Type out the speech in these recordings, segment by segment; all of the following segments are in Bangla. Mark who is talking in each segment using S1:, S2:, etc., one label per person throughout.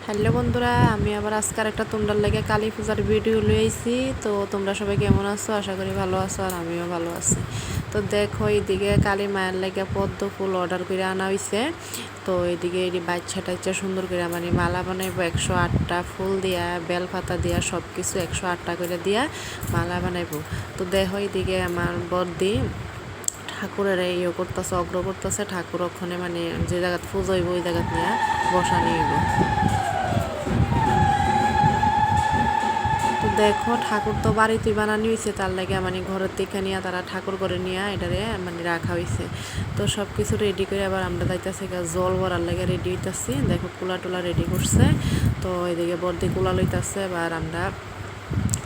S1: হ্যালো বন্ধুরা, আমি আবার আজকাল একটা তোমরার লেগে কালী পূজার ভিডিও লয়ে আইছি। তো তোমরা সবাই কেমন আছো? আশা করি ভালো আছো, আর আমিও ভালো আছি। তো দেখো, এইদিকে কালী মায়ের লেগে পদ্ম ফুল অর্ডার করে আনা হয়েছে। তো এইদিকে এই বাচ্চা টাচ্চা সুন্দর করে মানে মালা বানাইবো 108টা ফুল দিয়া, বেলপাতা দিয়া, সব কিছু 108টা করে দিয়া মালা বানাইবো। তো দেখো, এইদিকে আমার বড়দি ঠাকুরের ইয়ে করতেছে, অগ্র করতেছে। ঠাকুর ওখানে মানে যে জায়গায় পুজো হইব ওই জায়গায় নিয়ে বসানি হইব। তো দেখো, ঠাকুর তো বাড়িতে বানানো হয়েছে, তার লাগে মানে ঘরের থেকে নিয়ে তারা ঠাকুর করে নিয়ে এটারে মানে রাখা হয়েছে। তো সব কিছু রেডি করে আবার আমরা যাইতেছি জল ভরার লাগে রেডি হইতেছি। দেখো, কুলা টুলা রেডি করছে। তো এদিকে বর্দি কুলা লইতেছে। এবার আমরা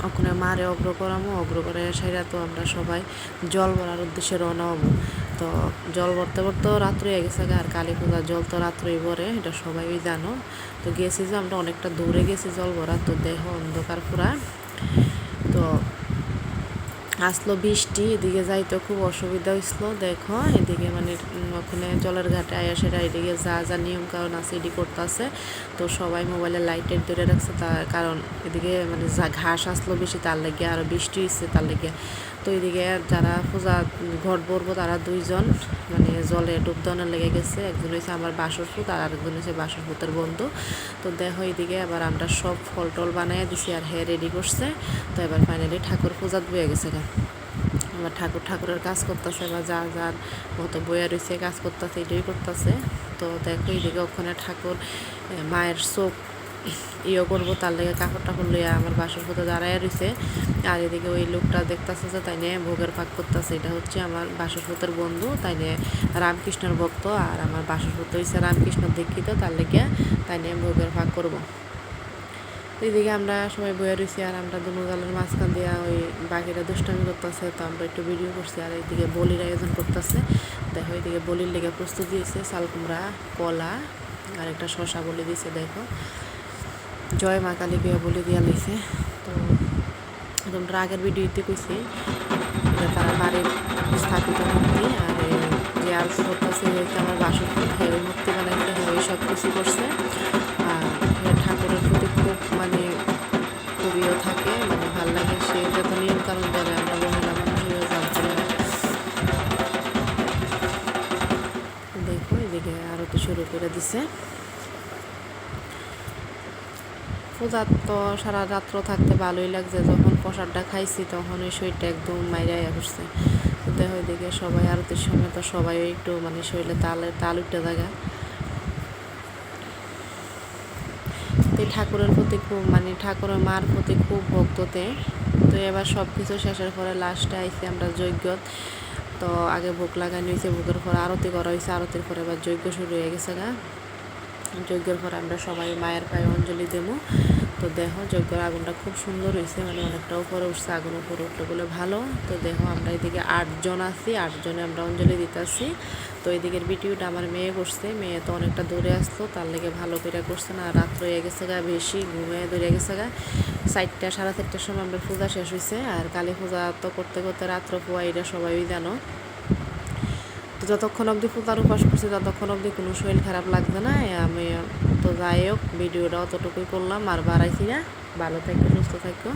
S1: ওখানে মারে অগ্র করামো, অগ্র করে সেরা তো আমরা সবাই জল ভরার উদ্দেশ্যে রওনা হবো। তো জল ভরতে ভরতেও রাত্রে হয়ে গেছে, আর কালী পূজার জল তো রাত্রেই ভরে, এটা সবাই জানো। তো গেছি যে আমরা অনেকটা দূরে গেছি জল ভরা। তো দেহ অন্ধকার পুরা। তো আসলো বৃষ্টি, এদিকে যাইতে খুব অসুবিধা হয়েছিল। দেখো, এদিকে মানে ওখানে জলের ঘাটে আয়া সেটা এদিকে যা যা নিয়ম কারণ আছে এটি করতেছে। তো সবাই মোবাইলে লাইটের ধরে রাখছে, কারণ এদিকে মানে যা ঘাস আসলো বেশি, তার লেগে আরও বৃষ্টি হচ্ছে তার লেগে। তো এদিকে যারা পূজা ঘট ভরবো তারা দুইজন মানে জলে ডুব দেওয়ানোর লেগে গেছে। একজন হয়েছে আমার বাসরপুত, আর আরেকজন হয়েছে বাসরপুতের বন্ধু। তো দেখো, এইদিকে আবার আমরা সব ফল টল বানিয়ে দিছি, আর হ্যাঁ রেডি করছে। তো এবার ফাইনালি ঠাকুর পূজা বয়ে গেছে গা। আবার ঠাকুরের কাজ করতেছে, বা যার যার মতো বইয়া রয়েছে কাজ করতেছে, এটাই করতেছে। তো দেখো, এইদিকে ওখানে ঠাকুর মায়ের চোখ করবো, তার লেগে কাপড় টাপড় লইয়া আমার বাসর পথে দাঁড়াইয়া রয়েছে। আর এদিকে ওই লোকটা দেখতেছে যে তাই নিয়ে ভোগের পাক করতেছে। এটা হচ্ছে আমার বাসর পথের বন্ধু, তাই নিয়ে রামকৃষ্ণের ভক্ত, আর আমার বাসর পথ হয়েছে রামকৃষ্ণ দীক্ষিত, তার লেগে তাই নিয়ে ভোগের পাক করবো। এদিকে আমরা সবাই বয়ে রয়েছি, আর আমরা দুনো গালের মাঝখান দিয়ে ওই বাকিরা দুষ্টামি করতেছে। তো আমরা একটু ভিডিও করছি, আর এইদিকে বলির আয়োজন করতেছে। দেখো, এইদিকে বলির লেগে প্রস্তুত দিয়েছে চাল কুমড়া, কলা, আর একটা শশা বলি দিয়েছে। দেখো, জয় মা কালী বিয়া বলে দিয়া লইছে। তো তোমরা আগের ভিডিওতে কইছি এটা তারা বাড়ির স্থাপিত মূর্তি, আর যে আর করতেছে হচ্ছে আমার বাসর ওই মূর্তি বানাইতে হয়, সব কিছু করছে। আর ঠাকুরের প্রতি খুব মানে খুবইও থাকে, মানে ভাল লাগে। সে যত নিয়ম কারণ করে আমরা মহিলা মানুষেরও জানতে না। দেখো, এদিকে আরতি শুরু করে দিছে। পূজার তো সারা রাত্র থাকতে ভালোই লাগছে। যখন প্রসাদটা খাইছি তখন ওই শরীরটা একদম মাইরাইয়া করছে। তো দেখো, এদিকে সবাই আরতির সময় তো সবাই একটু মানে শরীরে তাল উঠতে জায়গা। তো ঠাকুরের প্রতি খুব মানে ঠাকুরের মার প্রতি খুব ভক্ততে। তো এবার সব কিছু শেষের পরে লাস্টে আইসি আমরা যজ্ঞ। তো আগে ভোগ লাগানো হয়েছে, ভোগের পরে আরতি করা হয়েছে, আরতির পরে এবার যজ্ঞ শুরু হয়ে গেছে গা। যজ্ঞের পরে আমরা সবাই মায়ের পায়ে অঞ্জলি দেবো। তো দেখো, যজ্ঞের আগুনটা খুব সুন্দর হয়েছে, মানে অনেকটা উপরে উঠছে, আগুন উপরে উঠলে বলে ভালো। তো দেখো, আমরা এদিকে 8 জন আছি, 8 জনে আমরা অঞ্জলি দিতেছি। তো এদিকের ভিডিওটা আমার মেয়ে করছে। মেয়ে তো অনেকটা দূরে আসতো, তার লেগে ভালো করে করছে না। রাত্র হয়ে গেছে গা, বেশি ঘুমে দূরে গেছে গা। 4টা 4:30টার সময় আমরা পূজা শেষ হয়েছে। আর কালী পূজা তো করতে করতে রাত্র পোয়া, এটা সবাই জানো। তো যতক্ষণ অবধি পূজার উপাস করছি ততক্ষণ অবধি কোনো শরীর খারাপ লাগছে না। আমি তো যাই হোক, ভিডিওটা অতটুকুই করলাম, আর বাড়াইছি না। ভালো থাকো, সুস্থ থাকো।